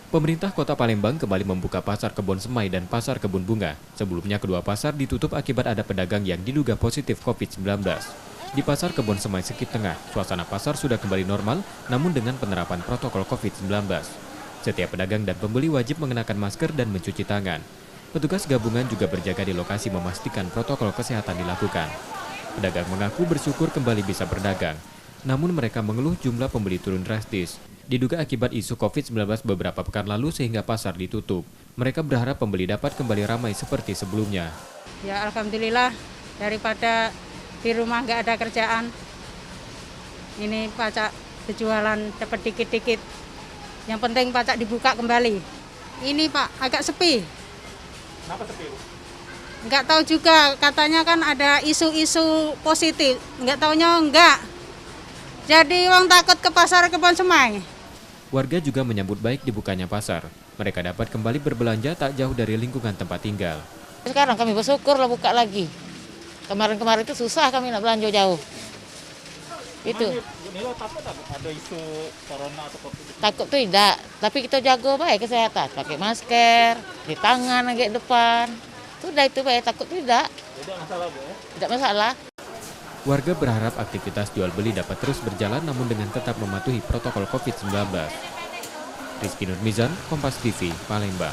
Pemerintah Kota Palembang kembali membuka Pasar Kebon Semai dan Pasar Kebun Bunga. Sebelumnya kedua pasar ditutup akibat ada pedagang yang diduga positif COVID-19. Di Pasar Kebon Semai Sekip Tengah, suasana pasar sudah kembali normal, namun dengan penerapan protokol COVID-19. Setiap pedagang dan pembeli wajib mengenakan masker dan mencuci tangan. Petugas gabungan juga berjaga di lokasi memastikan protokol kesehatan dilakukan. Pedagang mengaku bersyukur kembali bisa berdagang, namun mereka mengeluh jumlah pembeli turun drastis. Diduga akibat isu COVID-19 beberapa pekan lalu sehingga pasar ditutup. Mereka berharap pembeli dapat kembali ramai seperti sebelumnya. Ya alhamdulillah, daripada di rumah nggak ada kerjaan, ini pacak berjualan dapat dikit-dikit. Yang penting pacak dibuka kembali. Ini Pak agak sepi. Kenapa sepi? Nggak tahu juga, katanya kan ada isu-isu positif. Nggak taunya enggak. Jadi orang takut ke Pasar Kebon Semai. Warga juga menyambut baik dibukanya pasar. Mereka dapat kembali berbelanja tak jauh dari lingkungan tempat tinggal. Sekarang kami bersyukur lah buka lagi. Kemarin-kemarin itu susah kami nak belanja jauh. Itu. Nilo takut ada isu corona atau COVID? Takut tidak, tapi kita jaga baik kesehatan. Pakai masker, di tangan agak depan. Sudah itu baik, takut tidak. Tidak masalah Bu ya? Tidak masalah. Warga berharap aktivitas jual beli dapat terus berjalan namun dengan tetap mematuhi protokol COVID-19. Rizky Nurmizan, Kompas TV, Palembang.